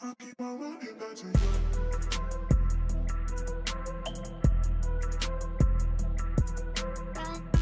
I keep on running back to you. Run.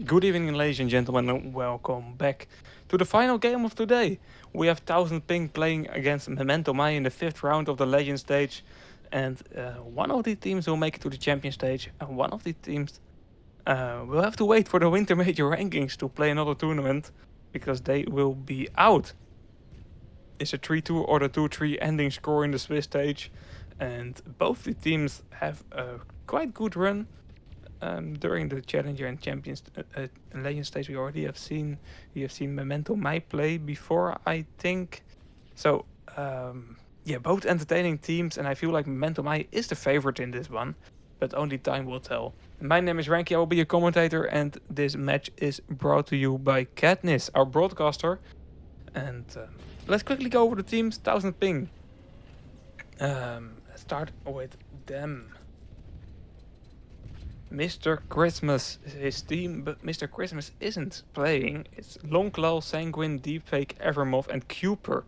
Good evening, ladies and gentlemen, and welcome back to the final game of today. We have 1000 Ping playing against MEMENTO MEI in the 5th round of the Legend stage, and one of the teams will make it to the Champion stage, and one of the teams will have to wait for the Winter Major rankings to play another tournament because they will be out. It's a 3-2 or the 2-3 ending score in the Swiss stage, and both the teams have a quite good run during the Challenger and Champions Legend stage. We have seen Memento MEI play before, I think. So yeah, both entertaining teams, and I feel like Memento MEI is the favorite in this one, but only time will tell. My name is Ranky. I will be a commentator, and this match is brought to you by Katniss, our broadcaster. And let's quickly go over the teams. 1000 Ping. Let's start with them. Mr. Christmas is his team, but Mr. Christmas isn't playing. It's Lonklal, Sanguine, Deepfake, Evermoth, and Cooper.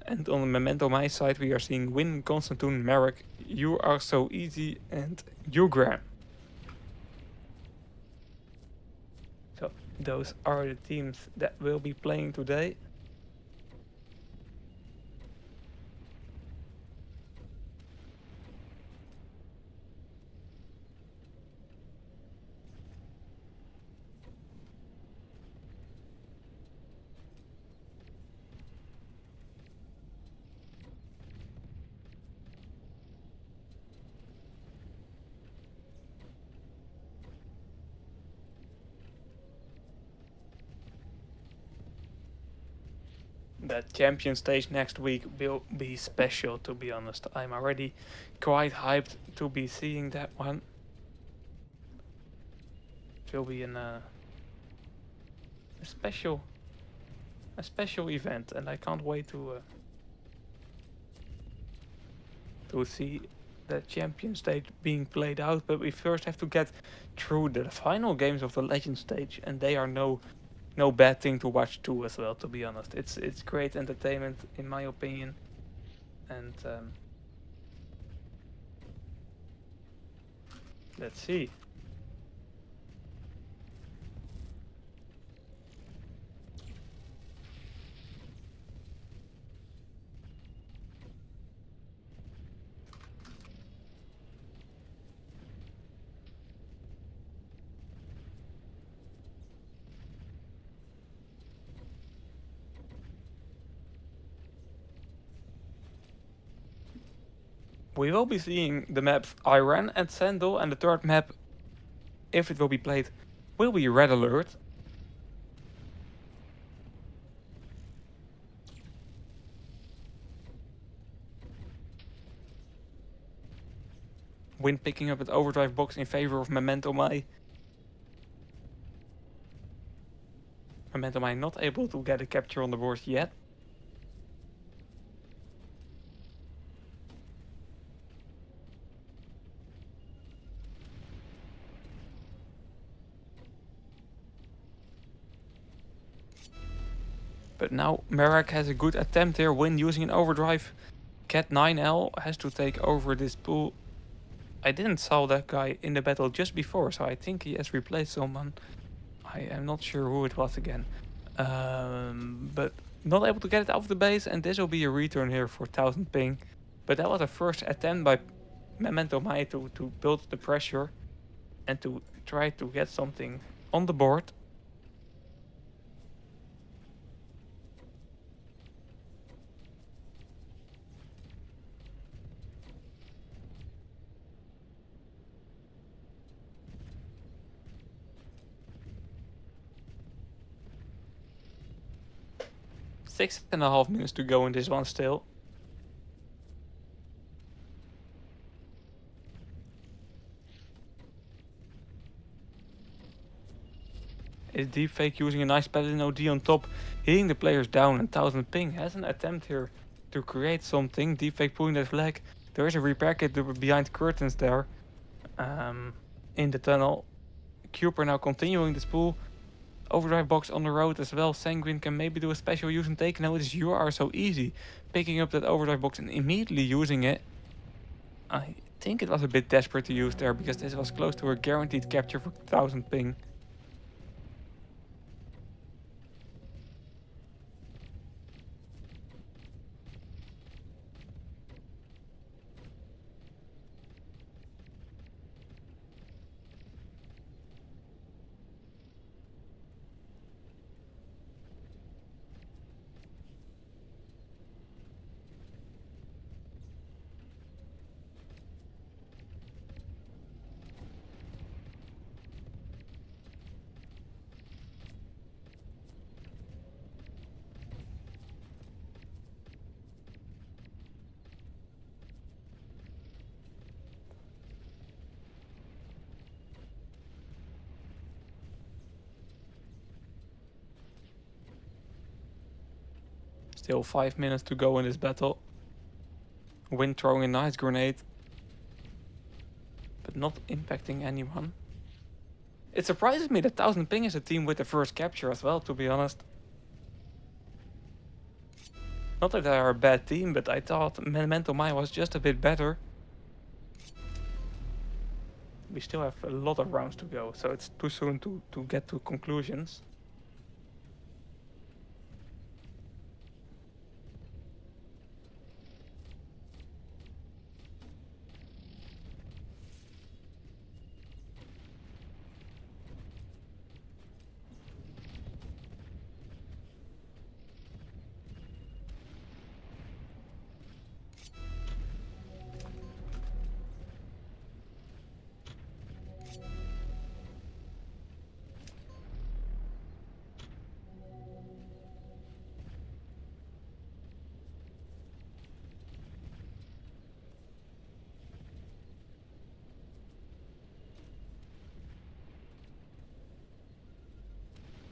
And on the Memento My side, we are seeing Win, Constantine, Merrick, You Are So Easy, and Ugram. So those are the teams that will be playing today. The champion stage next week will be special, to be honest. I'm already quite hyped to be seeing that one. It will be a special event, and I can't wait to see the champion stage being played out. But we first have to get through the final games of the legend stage, and they are no bad thing to watch too as well. To be honest, it's great entertainment in my opinion, and let's see. We will be seeing the maps Iran and Sandal, and the third map, if it will be played, will be Red Alert. Win picking up at overdrive box in favor of Memento MEI. Memento MEI not able to get a capture on the board yet. But now Merak has a good attempt here. Win using an overdrive. Cat 9L has to take over this pool. I didn't saw that guy in the battle just before, so I think he has replaced someone. I am not sure who it was again. But not able to get it off the base, and this will be a return here for 1000 Ping. But that was a first attempt by Memento MEI to build the pressure and to try to get something on the board. Six and a half minutes to go in this one still. Is Deepfake using a nice Paladin OD on top, hitting the players down, and 1000 Ping has an attempt here to create something. Deepfake pulling that flag. There is a repair kit behind curtains there in the tunnel. Cooper now continuing this pool. Overdrive box on the road as well. Sanguine can maybe do a special use and take. Now it is You Are So Easy. Picking up that overdrive box and immediately using it. I think it was a bit desperate to use there because this was close to a guaranteed capture for 1000 Ping. Still 5 minutes to go in this battle. Wind throwing a nice grenade, but not impacting anyone. It surprises me that 1000 Ping is a team with the first capture as well, to be honest. Not that they are a bad team, but I thought MEMENTO MEI was just a bit better. We still have a lot of rounds to go, so it's too soon to get to conclusions.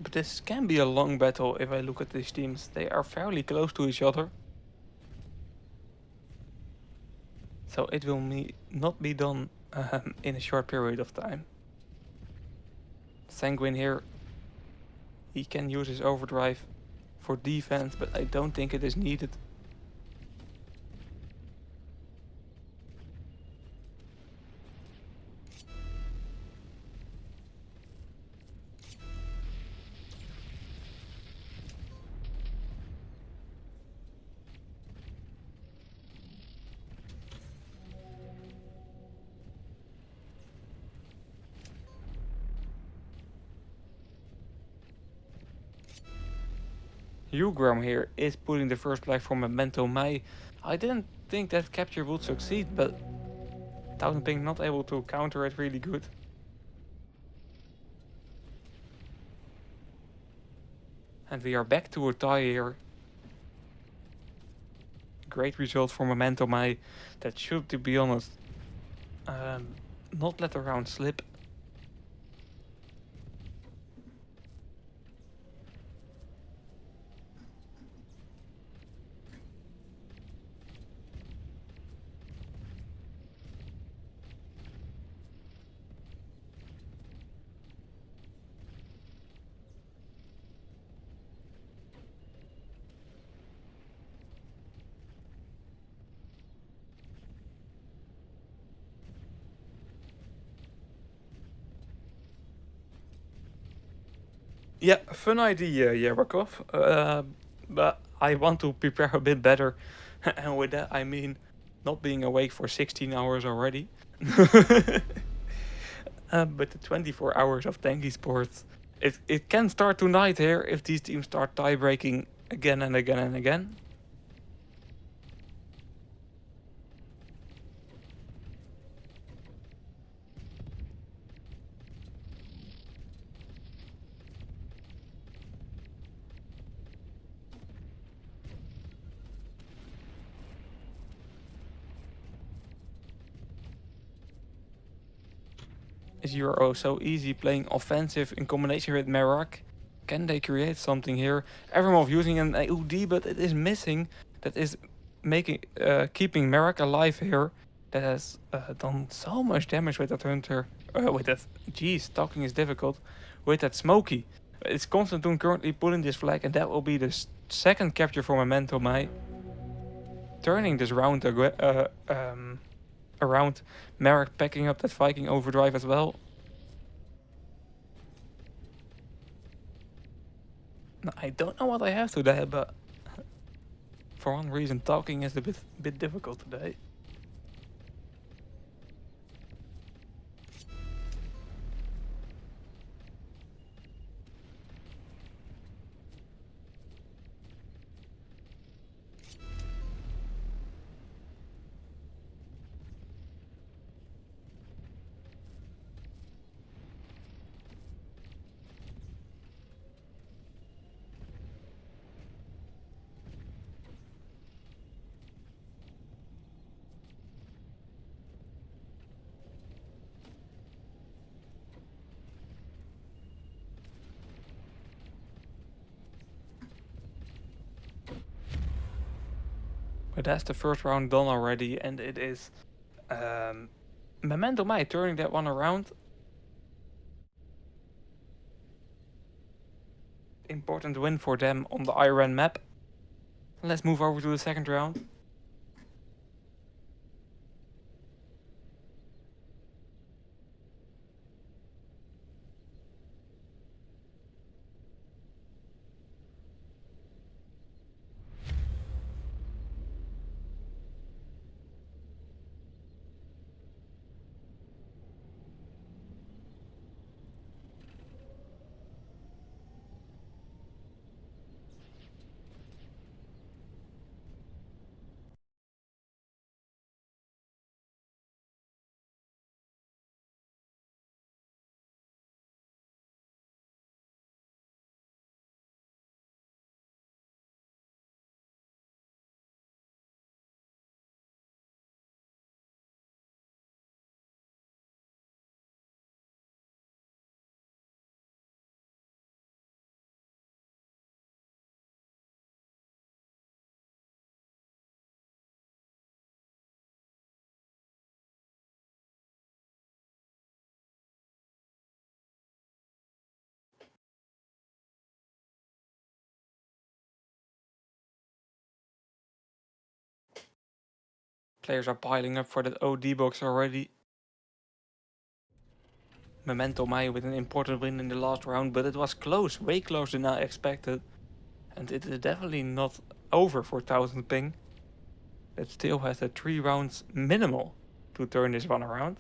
But this can be a long battle if I look at these teams. They are fairly close to each other. So it will not be done in a short period of time. Sanguine here, he can use his overdrive for defense, but I don't think it is needed. Ugram here is putting the first flag for MEMENTO MEI. I didn't think that capture would succeed, but 1000 Ping not able to counter it really good. And we are back to a tie here. Great result for MEMENTO MEI. That should, to be honest, not let the round slip. Yeah, fun idea, Yerakov. But I want to prepare a bit better. And with that, I mean not being awake for 16 hours already. But the 24 hours of tanky sports, it can start tonight here if these teams start tie breaking again and again and again. Is Euro so easy playing offensive in combination with Merak? Can they create something here? Evermov using an AUD, but it is missing. That is making keeping Merak alive here. That has done so much damage with that Hunter. With that, geez, talking is difficult. With that Smokey. It's Constantine currently pulling this flag, and that will be the second capture for MEMENTO MEI. Turning this round around. Merak packing up that Viking overdrive as well. I don't know what I have today, but for one reason, talking is a bit difficult today. But that's the first round done already, and it is MEMENTO MEI turning that one around. Important win for them on the Iran map. Let's move over to the second round. Players are piling up for that OD box already. MEMENTO MEI with an important win in the last round, but it was close, way closer than I expected. And it is definitely not over for 1000 ping. It still has a 3 rounds minimal to turn this one around.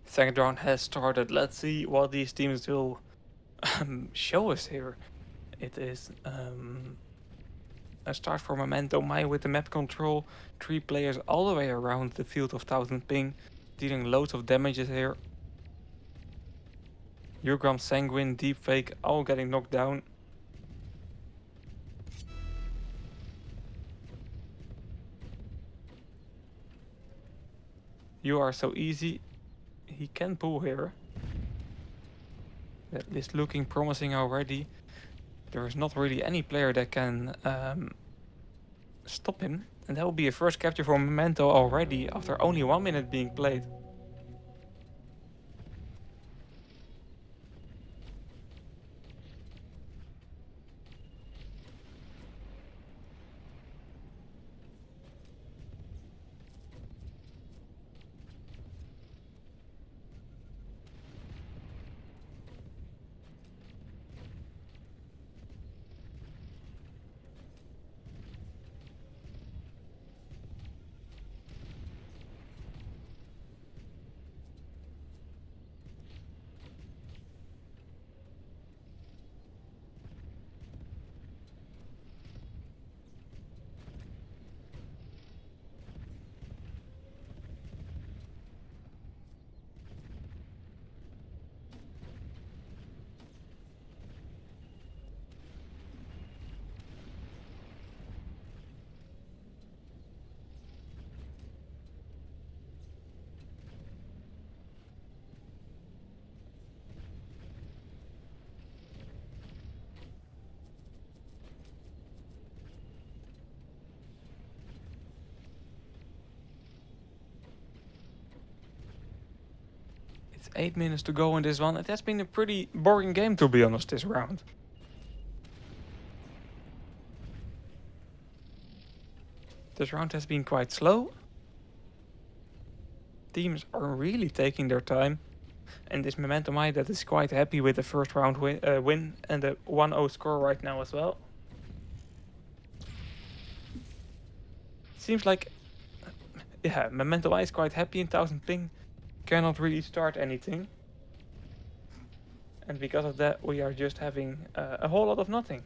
Second round has started. Let's see what these teams will show us here. It is a start for MEMENTO MEI with the map control. 3 players all the way around the field of 1000 ping, dealing loads of damages here. Ugram, Sanguine, Deepfake, all getting knocked down. You are so easy. He can pull here. That is looking promising already. There is not really any player that can stop him. And that will be a first capture for MEMENTO already after only 1 minute being played. It's 8 minutes to go in this one. It has been a pretty boring game, to be honest, this round. This round has been quite slow. teams are really taking their time. And this MEMENTO MEI that is quite happy with the first round win and the 1-0 score right now as well. Seems like, yeah, MEMENTO MEI is quite happy in 1000 ping. Cannot really start anything. And because of that, we are just having a whole lot of nothing.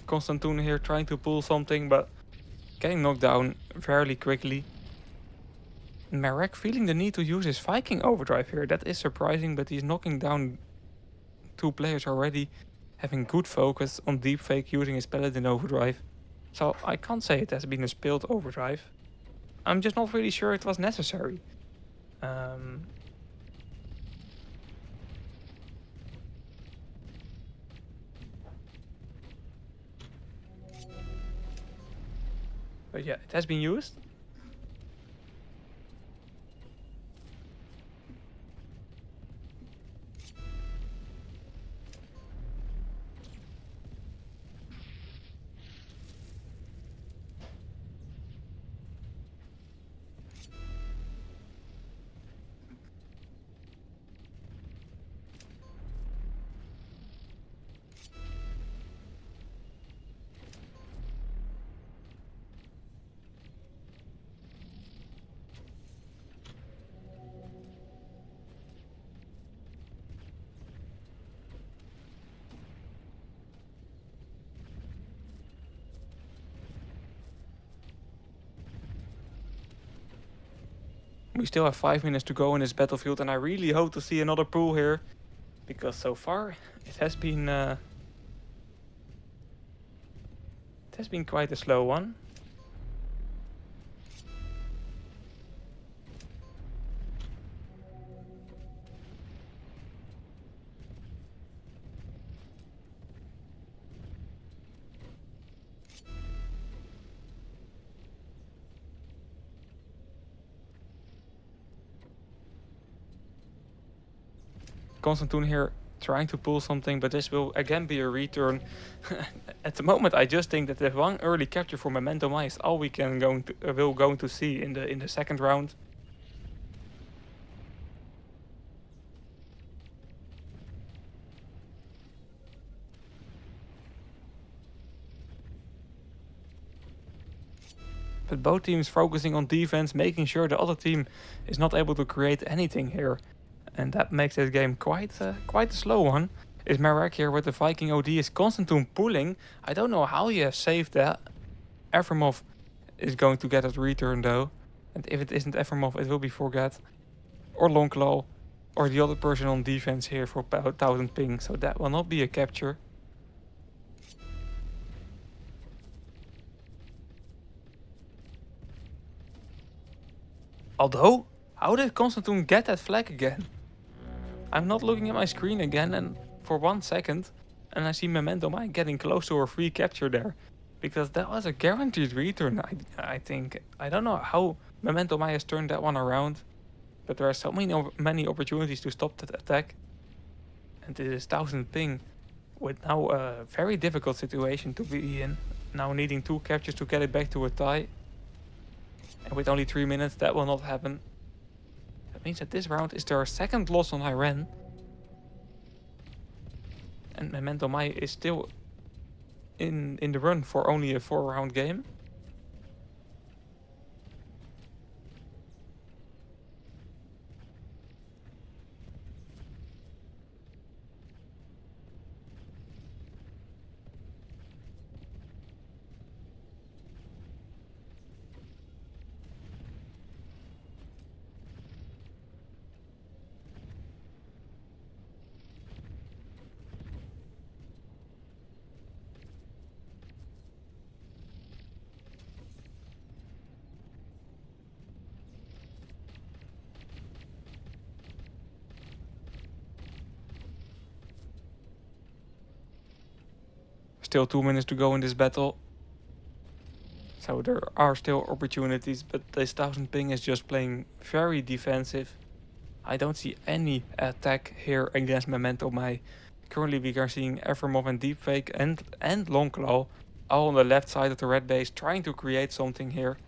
Constantine here trying to pull something, but getting knocked down fairly quickly. Marek feeling the need to use his Viking overdrive here. That is surprising, but he's knocking down 2 players already, having good focus on deepfake using his Paladin overdrive. So I can't say it has been a spilled overdrive. I'm just not really sure it was necessary. But yeah, it has been used. We still have 5 minutes to go in this battlefield, and I really hope to see another pull here, because so far it has been quite a slow one. Constantine here trying to pull something, but this will again be a return. At the moment, I just think that the one early capture for MEMENTO MEI is all we can going to see in the second round. But both teams focusing on defense, making sure the other team is not able to create anything here. And that makes this game quite a slow one. Is Marek here with the Viking OD, is Constantine pulling. I don't know how he has saved that. Efremov is going to get a return though. And if it isn't Efremov, it will be Forget. Or Longclaw. Or the other person on defense here for 1000 ping. So that will not be a capture. Although, how did Constantine get that flag again? I'm not looking at my screen again, and for 1 second, and I see MEMENTO MEI getting close to a free capture there. Because that was a guaranteed return, I think. I don't know how MEMENTO MEI has turned that one around, but there are so many opportunities to stop that attack. And it is 1000 ping, with now a very difficult situation to be in. Now needing 2 captures to get it back to a tie. And with only 3 minutes, that will not happen. That means that this round is their second loss on Iran. And MEMENTO MEI is still in the run for only a 4-round game. still 2 minutes to go in this battle. So there are still opportunities, but this 1000 ping is just playing very defensive. I don't see any attack here against Memento MEI. Currently we are seeing Evermov and Deepfake and Longclaw all on the left side of the red base trying to create something here.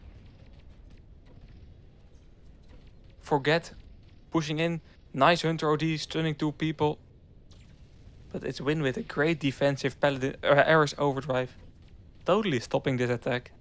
Forget pushing in. Nice Hunter OD, stunning 2 people. But it's win with a great defensive Paladin Ares Overdrive. Totally stopping this attack.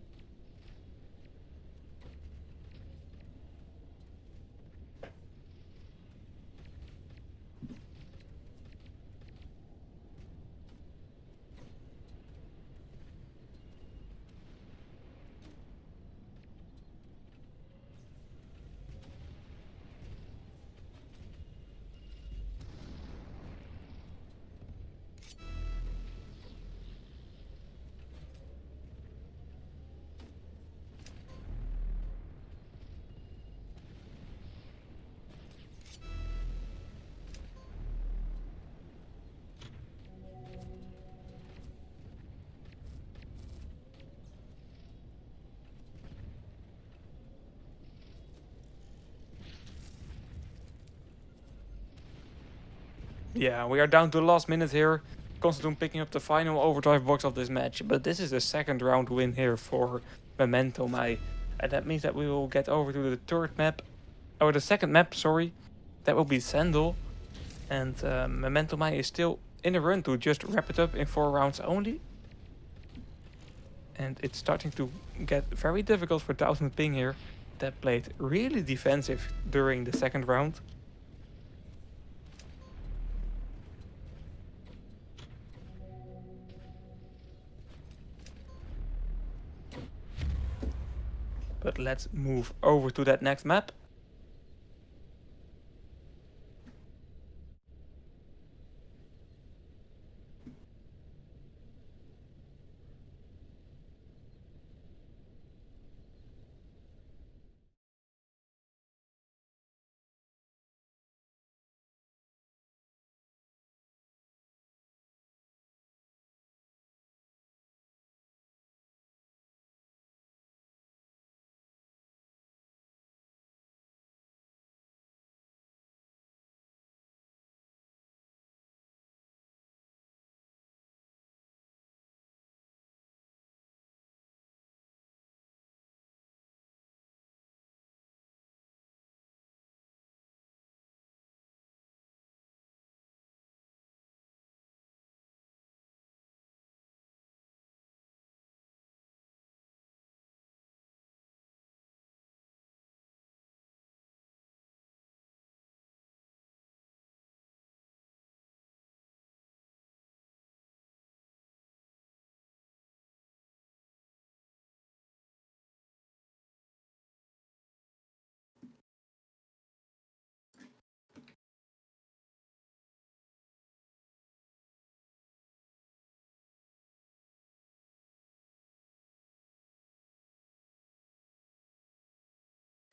Yeah, we are down to the last minute here. Constantine picking up the final overdrive box of this match, but this is the second round win here for Memento MEI. And that means that we will get over to the third map, or the second map, sorry. That will be Sandal. And Memento MEI is still in a run to just wrap it up in 4 rounds only. And it's starting to get very difficult for 1000 ping here. That played really defensive during the second round. But let's move over to that next map.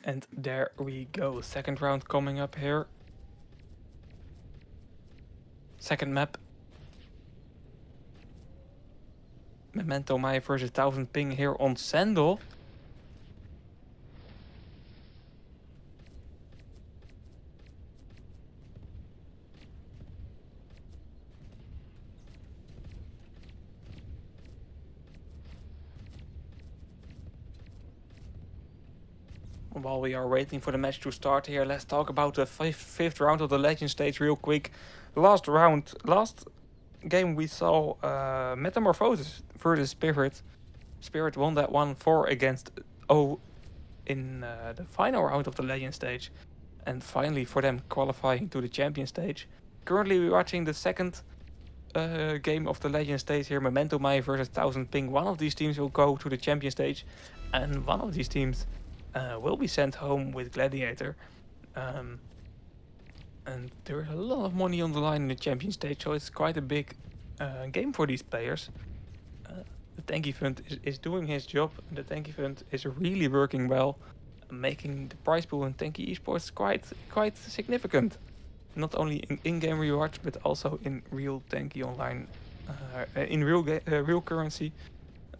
And there we go, second round coming up here. Second map. Memento MEI versus 1000 ping here on Sandal. While we are waiting for the match to start here, let's talk about the fifth round of the Legend stage real quick. Last game we saw Metamorphosis versus Spirit. Spirit won that 1-4 against O in the final round of the Legend stage. And finally for them qualifying to the Champion stage. Currently we're watching the second game of the Legend stage here, Memento MEI versus 1000 ping. One of these teams will go to the Champion stage, and one of these teams will be sent home with Gladiator. And there is a lot of money on the line in the Champion stage, so it's quite a big game for these players. The Tanky Fund is doing his job. The Tanky Fund is really working well, making the prize pool in Tanky Esports quite significant. Not only in in-game rewards, but also in real Tanky Online in real currency.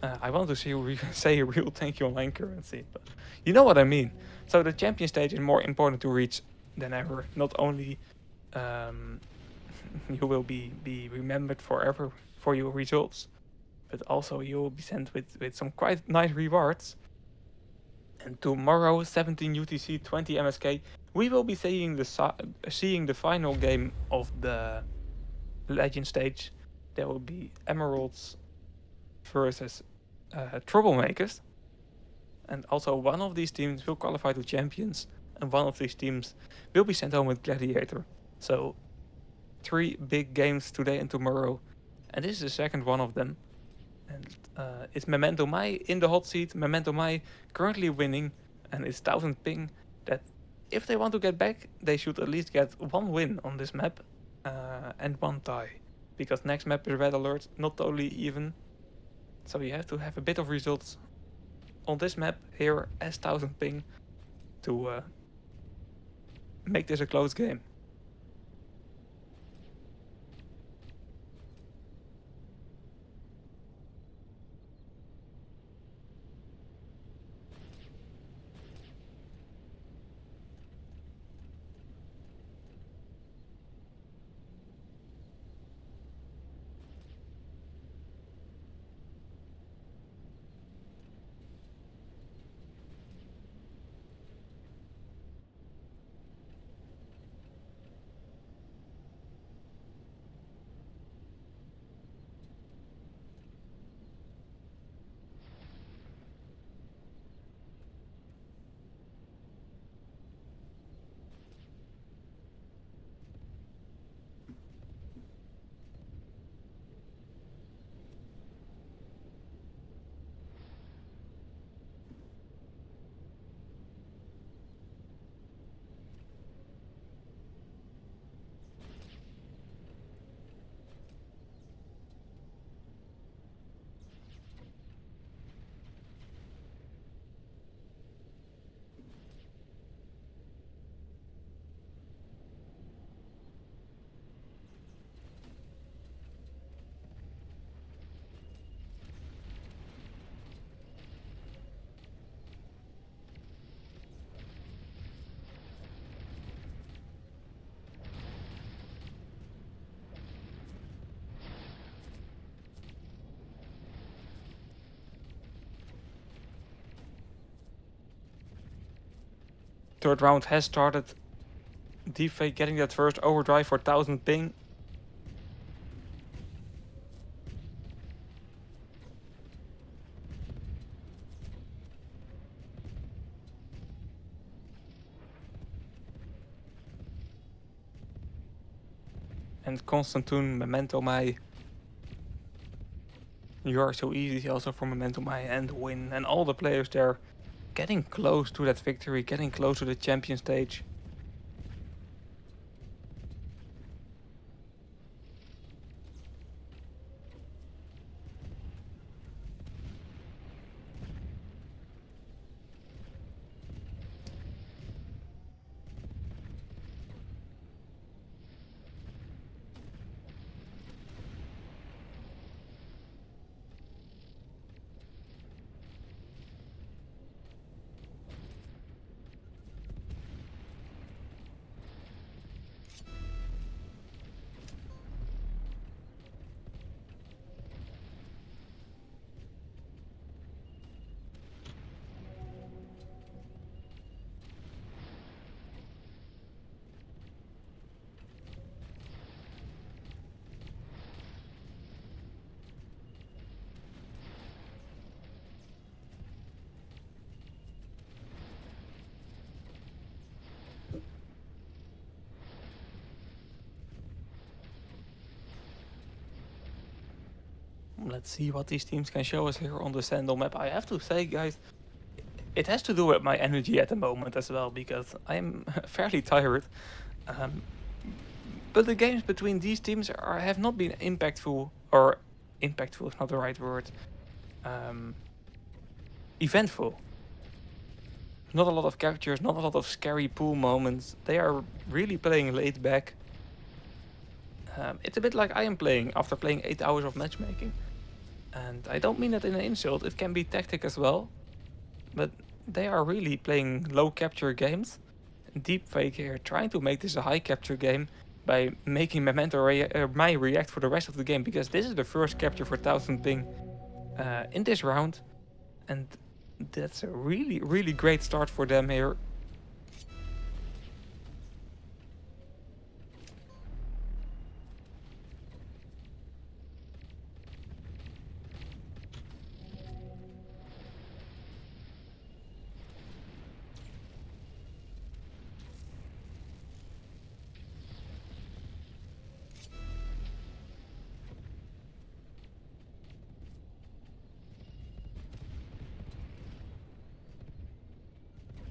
I want to say real thank you online currency, but you know what I mean. So the champion stage is more important to reach than ever. Not only um, you will be remembered forever for your results, but also you will be sent with some quite nice rewards. And tomorrow, 17 UTC, 20 MSK, we will be seeing the final game of the Legend stage. There will be Emeralds versus Troublemakers. And also one of these teams will qualify to Champions, and one of these teams will be sent home with Gladiator. So 3 big games today and tomorrow, and this is the second one of them. And it's Memento MEI in the hot seat. Memento MEI currently winning, and it's 1000 ping that if they want to get back, they should at least get 1 win on this map and 1 tie. Because next map is Red Alert, not totally even. So you have to have a bit of results on this map here as 1000 ping to make this a close game. Third round has started. Deepfake getting that first overdrive for 1000 ping. And Constantine, Memento MEI. You are so easy also for Memento MEI and win. And all the players there getting close to that victory, getting close to the champion stage. Let's see what these teams can show us here on the Sandal map. I have to say, guys, it has to do with my energy at the moment as well, because I'm fairly tired. But the games between these teams have not been impactful, or impactful is not the right word. Eventful. Not a lot of captures, not a lot of scary pool moments. They are really playing laid back. It's a bit like I am playing after playing 8 hours of matchmaking. And I don't mean that in an insult, it can be tactic as well. But they are really playing low capture games. Deepfake here trying to make this a high capture game by making MEMENTO MEI react for the rest of the game, because this is the first capture for 1000 ping in this round. And that's a really, really great start for them here.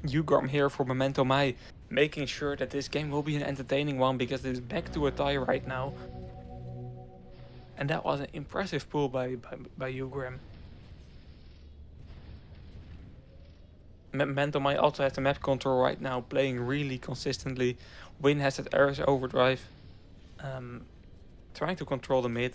Ugram here for MEMENTO MEI, making sure that this game will be an entertaining one, because it is back to a tie right now. And that was an impressive pull by Ugram. MEMENTO MEI also has the map control right now, playing really consistently. Win has that Ares overdrive, trying to control the mid.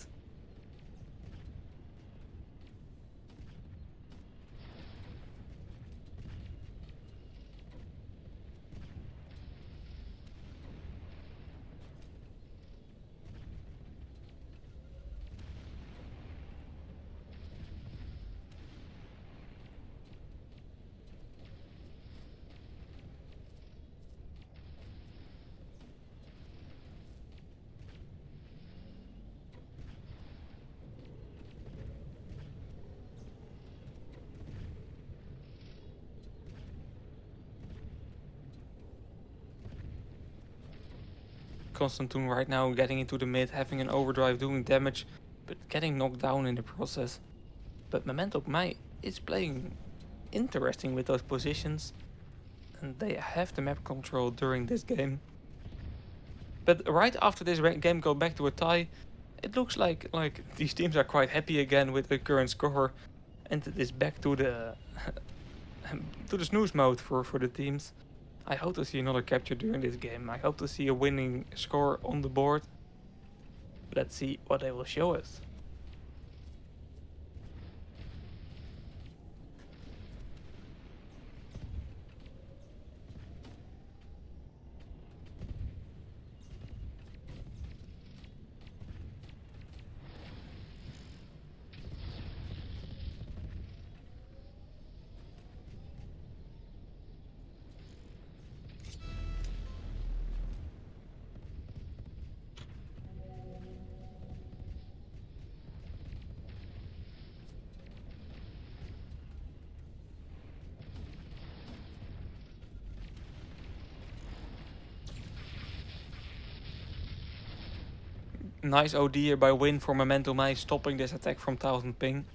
Constantine right now getting into the mid, having an overdrive, doing damage, but getting knocked down in the process. But MEMENTO MEI is playing interesting with those positions, and they have the map control during this game. But right after this game go back to a tie, it looks like these teams are quite happy again with the current score, and it is back to the to the snooze mode for the teams. I hope to see another capture during this game. I hope to see a winning score on the board. Let's see what they will show us. Nice OD here by Win for MEMENTO MEI, stopping this attack from 1000 ping.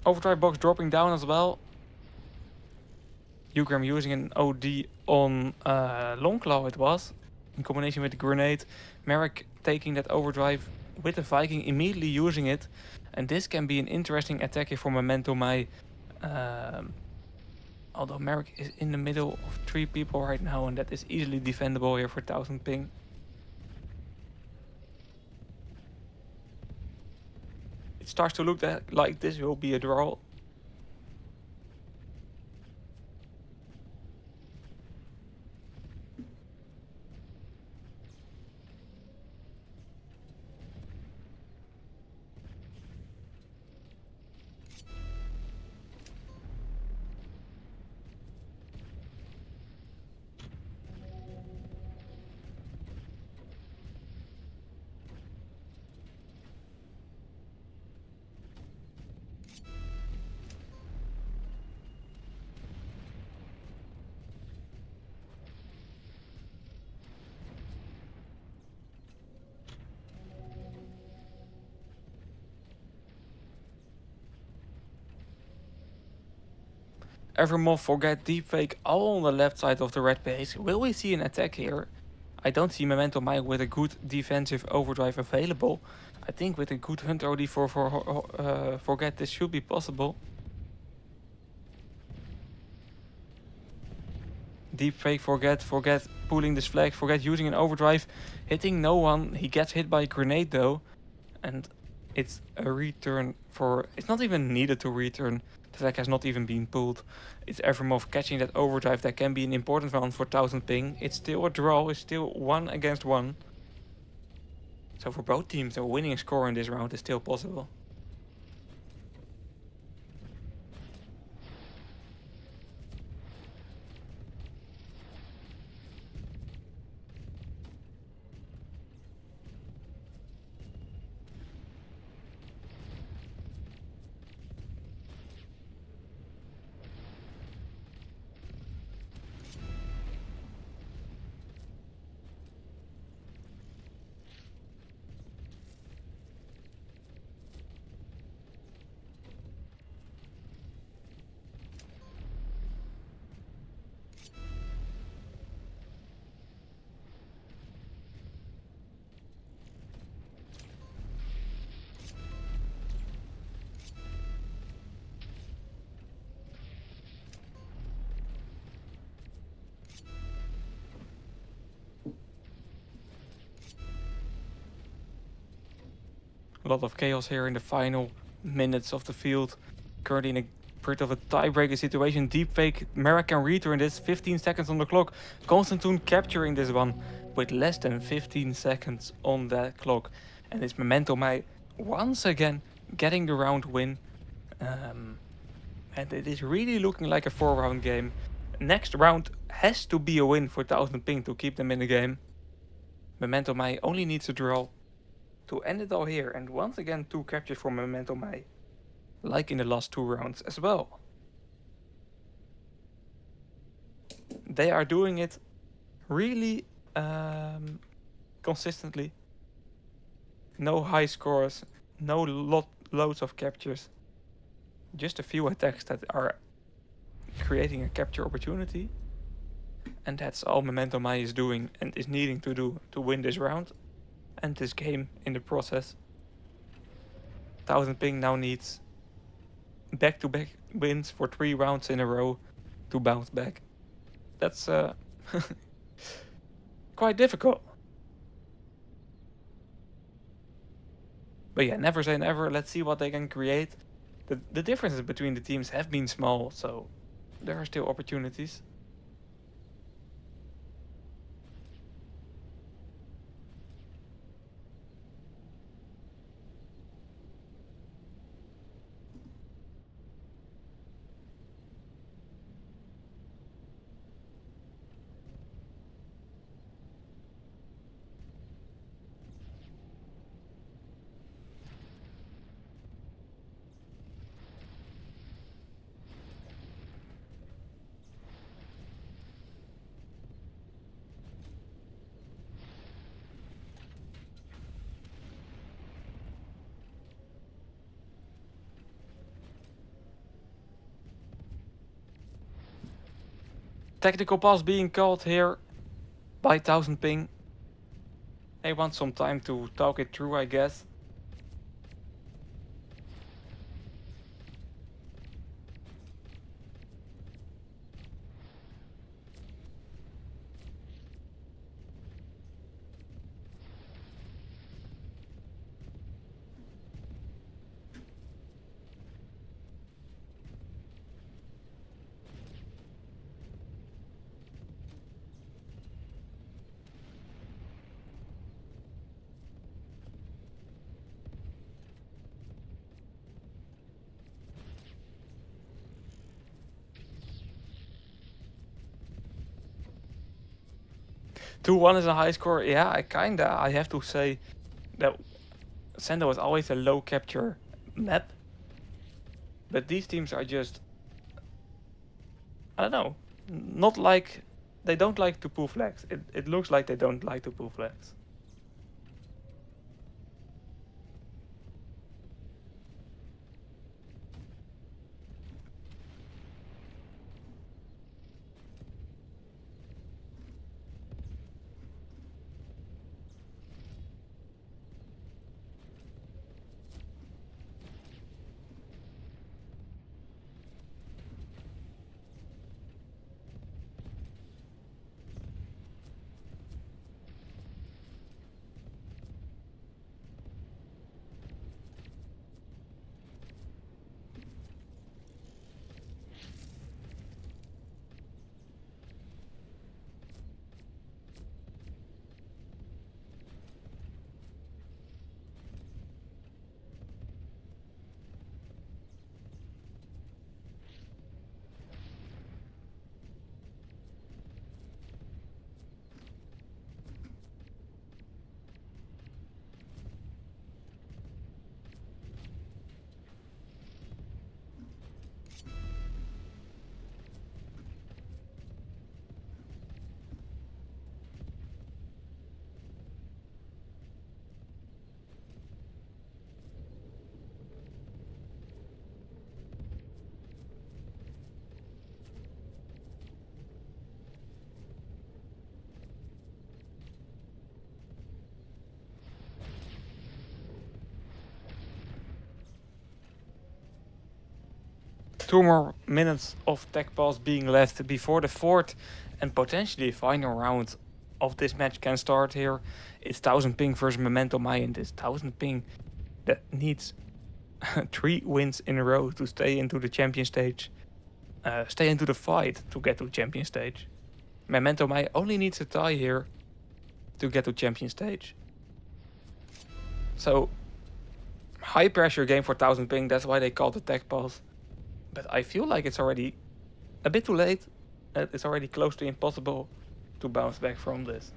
Overdrive box dropping down as well. Ugram using an OD on Longclaw it was, in combination with the grenade. Merrick taking that overdrive with the Viking, immediately using it. And this can be an interesting attack here for MEMENTO MEI. Although Merrick is in the middle of 3 people right now, and that is easily defendable here for 1000 ping. It starts to look like this will be a draw. Evermore forget deepfake all on the left side of the red base. Will we see an attack here? I don't see Memento Mai with a good defensive overdrive available. I think with a good hunt OD for forget this should be possible. Deepfake, forget pulling this flag, forget using an overdrive, hitting no one. He gets hit by a grenade though, and it's a return for. It's not even needed to return. The flag has not even been pulled. It's Evermov catching that overdrive that can be an important one for 1000 ping. It's still a draw. It's still 1 against 1. So for both teams, a winning score in this round is still possible. A lot of chaos here in the final minutes of the field. Currently in a bit of a tiebreaker situation. Deepfake, Mara can return this. 15 seconds on the clock. Constantine capturing this one with less than 15 seconds on that clock. And it's Memento Mai once again getting the round win. And it is really looking like a 4-round game. Next round has to be a win for 1000 ping to keep them in the game. Memento Mai only needs a draw to end it all here, and once again 2 captures for Memento Mai, like in the last 2 rounds as well. They are doing it really consistently. No high scores, no loads of captures, just a few attacks that are creating a capture opportunity. And that's all Memento Mai is doing and is needing to do to win this round and this game in the process. 1000 ping now needs back-to-back wins for 3 rounds in a row to bounce back. That's quite difficult. But yeah, never say never. Let's see what they can create. The differences between the teams have been small, so there are still opportunities. Technical pass being called here by 1000 ping. They want some time to talk it through, I guess. Two one is a high score. Yeah, I have to say that Sendo is always a low capture map. But these teams are just, I don't know, not like, they don't like to pull flags. It looks like they don't like to pull flags. 2 more minutes of tech pause being left before the fourth and potentially final round of this match can start here. It's 1000 ping versus Memento MEI, and this 1000 ping that needs 3 wins in a row to stay into the champion stage, stay into the fight to get to champion stage. Memento MEI only needs a tie here to get to champion stage. So high pressure game for 1000 ping, that's why they called it tech pause. But I feel like it's already a bit too late. It's already close to impossible to bounce back from this.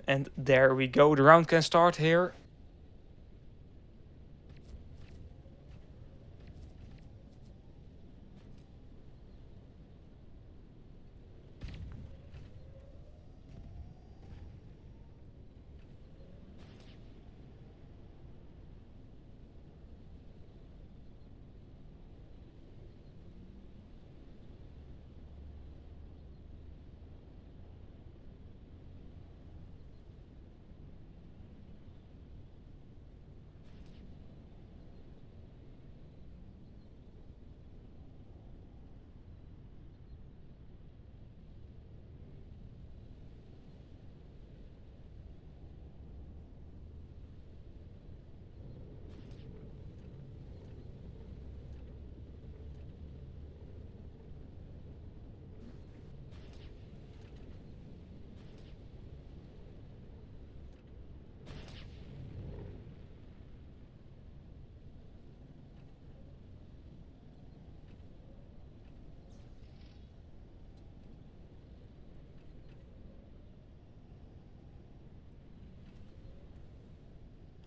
And there we go, the round can start here.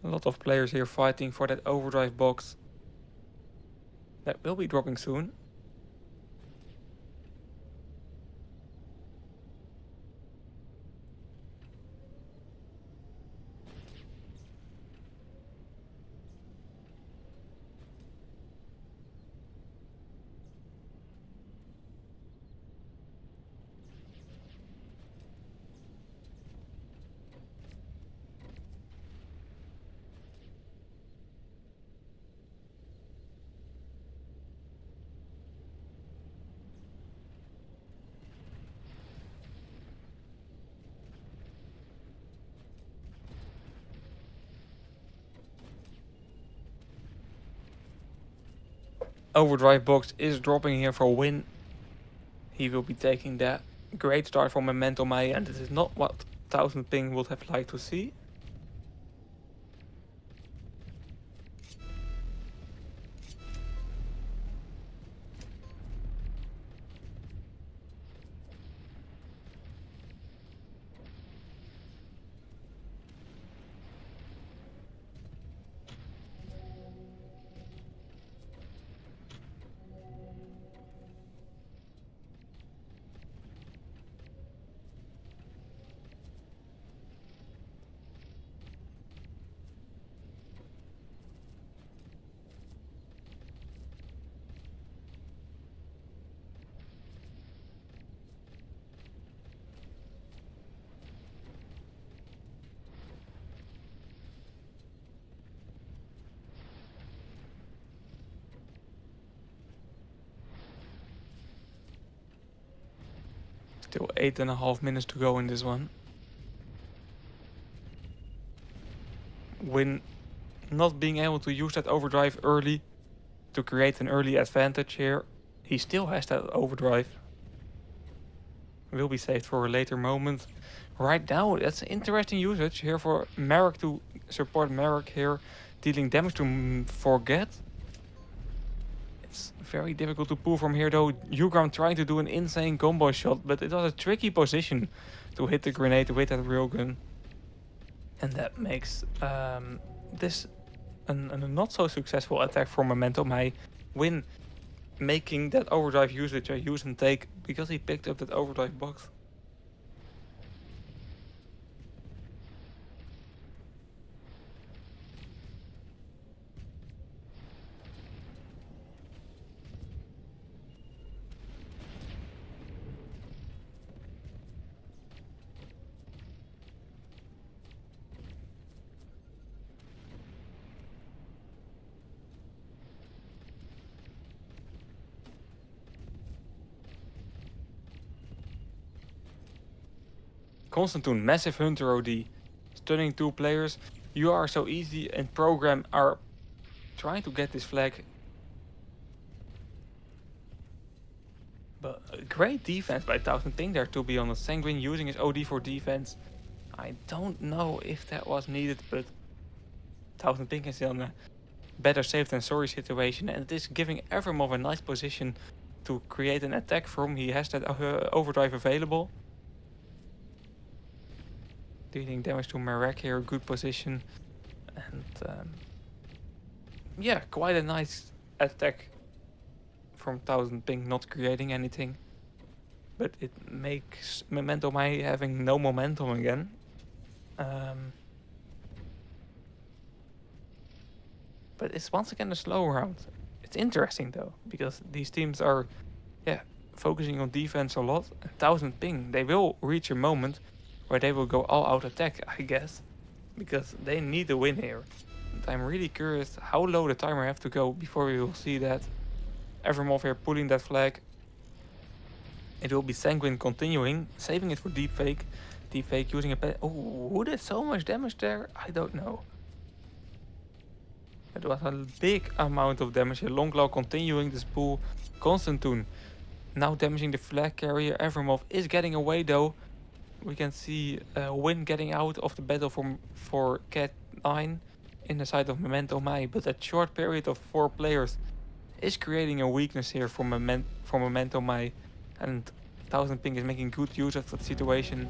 A lot of players here fighting for that overdrive box that will be dropping soon. Overdrive box is dropping here for a win. He will be taking that. Great start from Memento MEI, and this is not what 1000 ping would have liked to see. Still 8.5 minutes to go in this one. Win not being able to use that overdrive early to create an early advantage here. He still has that overdrive. Will be saved for a later moment. Right now, that's interesting usage here for Merrick to support Merrick here, dealing damage to Forget. It's very difficult to pull from here though. Ugram trying to do an insane combo shot, but it was a tricky position to hit the grenade with that railgun. And that makes this a not so successful attack for MEMENTO. My win making that overdrive usage a use and take because he picked up that overdrive box. Constantine, massive Hunter OD, stunning 2 players. You are so easy and program are trying to get this flag. But great defense by 1000 Ping there, to be honest. Sanguine using his OD for defense. I don't know if that was needed, but 1000 Ping is still in a better safe than sorry situation, and it is giving Evermov a nice position to create an attack from. He has that overdrive available. Dealing damage to Marek here, good position. And yeah, quite a nice attack from 1000 Ping, not creating anything. But it makes MEMENTO MEI having no momentum again. But it's once again a slow round. It's interesting though, because these teams are focusing on defense a lot. 1000 Ping, they will reach a moment where they will go all out attack, I guess, because they need a win here. And I'm really curious how low the timer have to go before we will see that. Evermov here pulling that flag. It will be Sanguine continuing, saving it for Deepfake. Deepfake using a pet. Oh, who did so much damage there? I don't know. It was a big amount of damage. Longclaw continuing this pull. Constantine now damaging the flag carrier. Evermov is getting away though. We can see Win getting out of the battle for Cat 9 in the side of MEMENTO MEI, but that short period of 4 players is creating a weakness here for MEMENTO MEI, and 1000 Ping is making good use of that situation,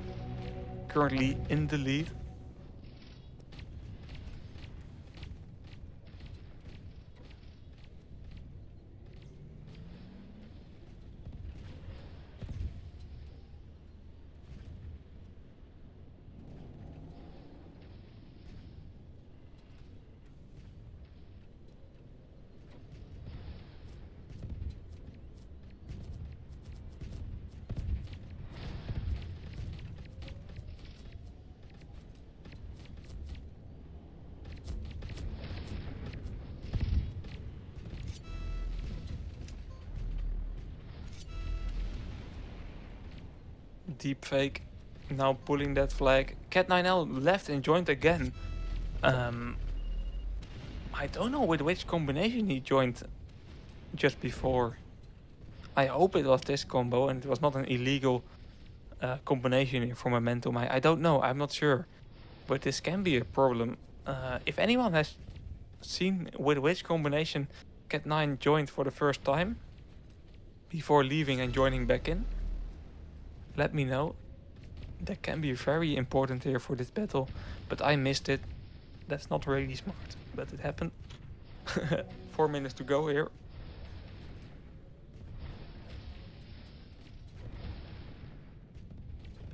currently in the lead. Deepfake now pulling that flag. Cat9L left and joined again. I don't know with which combination he joined just before. I hope it was this combo and it was not an illegal combination from MEMENTO MEI. I don't know, I'm not sure. But this can be a problem. If anyone has seen with which combination Cat9 joined for the first time before leaving and joining back in, let me know. That can be very important here for this battle, but I missed it. That's not really smart, but it happened. 4 minutes to go here.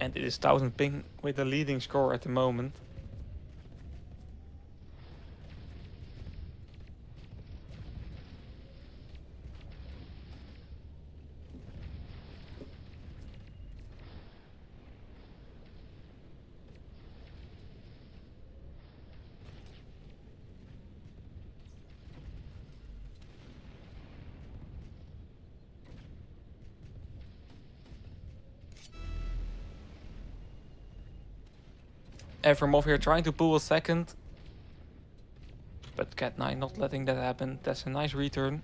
And it is 1000 Ping with the leading score at the moment. Evermov here trying to pull a second. Cat 9 not letting that happen. That's a nice return.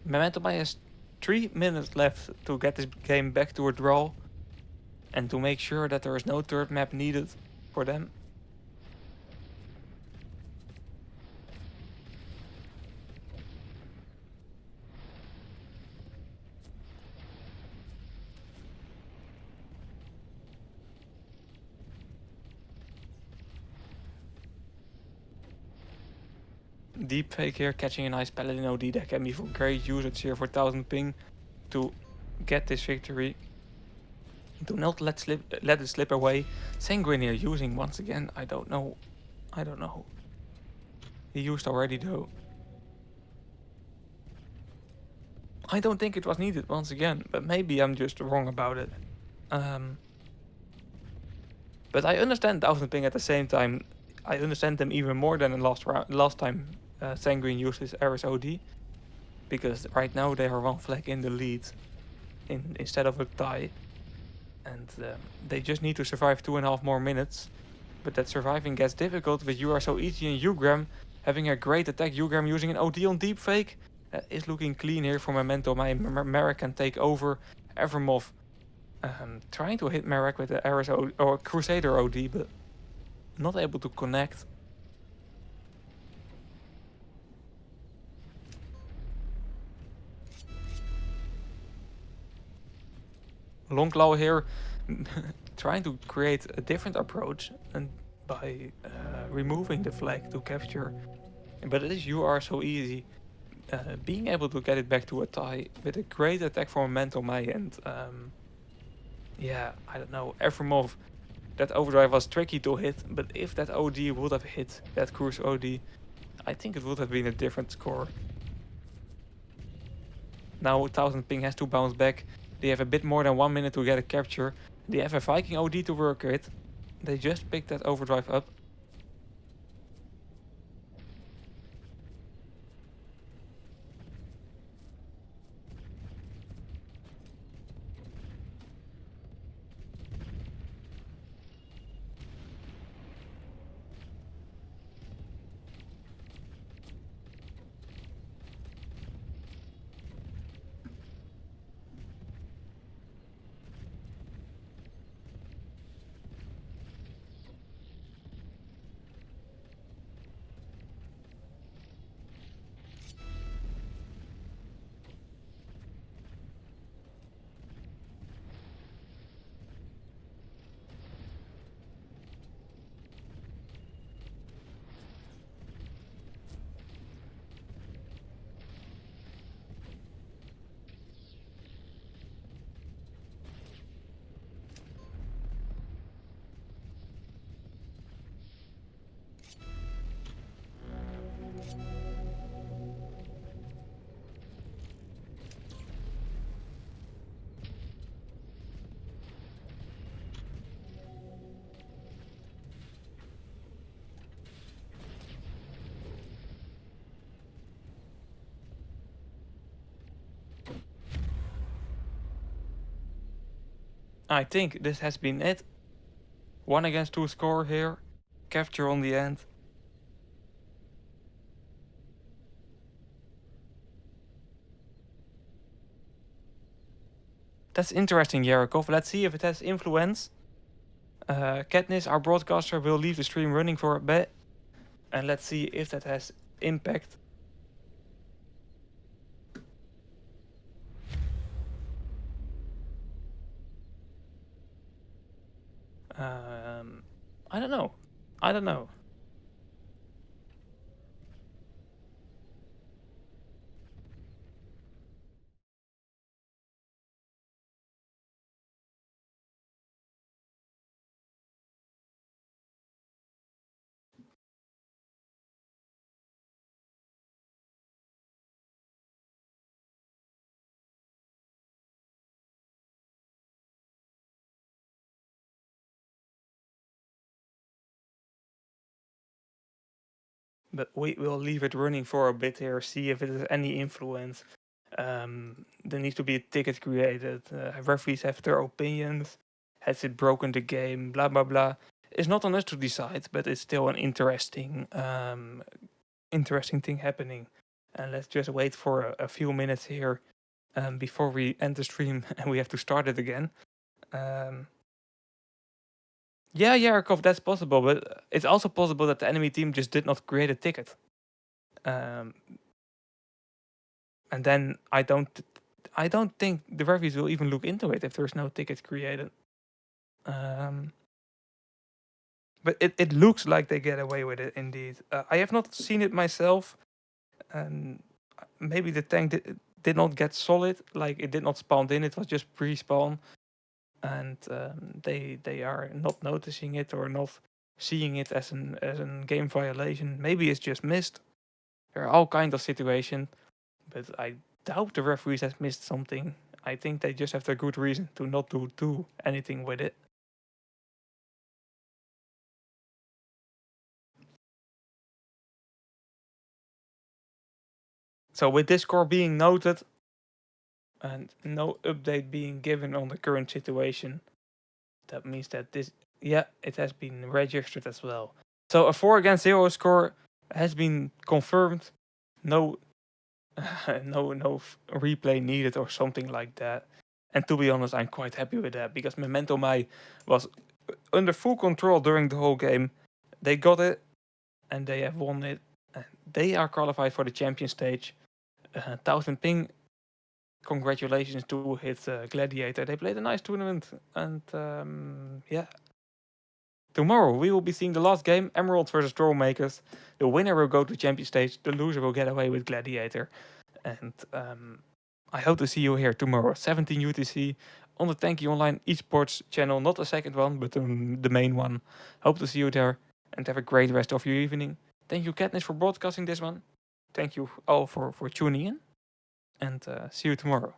Memento MEI has 3 minutes left to get this game back to a draw and to make sure that there is no third map needed for them. Deep fake here, catching a nice Paladin OD that can be for great usage here for 1000 ping to get this victory. Do not let it slip away. Sanguine here using once again. I don't know. He used already though. I don't think it was needed once again, but maybe I'm just wrong about it. But I understand 1000 ping at the same time. I understand them even more than in last time Sanguine used his Ares OD. Because right now they are 1 flag in the lead instead of a tie. And they just need to survive 2.5 more minutes. But that surviving gets difficult with You Are So Easy and Ugram having a great attack. Ugram using an OD on deepfake. That is looking clean here for Memento. My Merrick can take over. Evermov trying to hit Merrick with the Ares or Crusader OD, but not able to connect. Longclaw here trying to create a different approach and by removing the flag to capture. But it is You Are So Easy. Being able to get it back to a tie with a great attack from Memento MEI and yeah, I don't know, Evermov. That overdrive was tricky to hit, but if that OD would have hit that Cruise OD, I think it would have been a different score. Now 1000 ping has to bounce back. They have a bit more than 1 minute to get a capture. They have a Viking OD to work with. They just picked that overdrive up. I think this has been it. 1 against 2 score here. Capture on the end. That's interesting, Yarakov. Let's see if it has influence. Katniss, our broadcaster, will leave the stream running for a bit. And let's see if that has impact. I don't know. But we will leave it running for a bit here, see if it has any influence. There needs to be a ticket created. Referees have their opinions. Has it broken the game? Blah blah blah. It's not on us to decide, but it's still an interesting thing happening. And let's just wait for a few minutes here before we end the stream and we have to start it again. Yeah, Yarkov, that's possible, but it's also possible that the enemy team just did not create a ticket. And then I don't think the referees will even look into it if there's no ticket created. But it looks like they get away with it indeed. I have not seen it myself, and maybe the tank did not get solid, like it did not spawn in. It was just pre-spawn, and they are not noticing it or not seeing it as an game violation. Maybe it's just missed. There are all kinds of situations, but I doubt the referees has missed something. I think they just have their good reason to not do anything with it. So with this score being noted and no update being given on the current situation, that means that this, yeah, it has been registered as well. So a 4-0 score has been confirmed. No, no replay needed or something like that. And to be honest, I'm quite happy with that because Memento MEI was under full control during the whole game. They got it, and they have won it. They are qualified for the champion stage. 1000 ping. Congratulations to his Gladiator. They played a nice tournament, and yeah. Tomorrow we will be seeing the last game: Emerald versus Trollmakers. The winner will go to champion stage. The loser will get away with Gladiator. And I hope to see you here tomorrow, 17 UTC, on the Tanky Online esports channel. Not the second one, but the main one. Hope to see you there, and have a great rest of your evening. Thank you, Katniss, for broadcasting this one. Thank you all for tuning in, and see you tomorrow.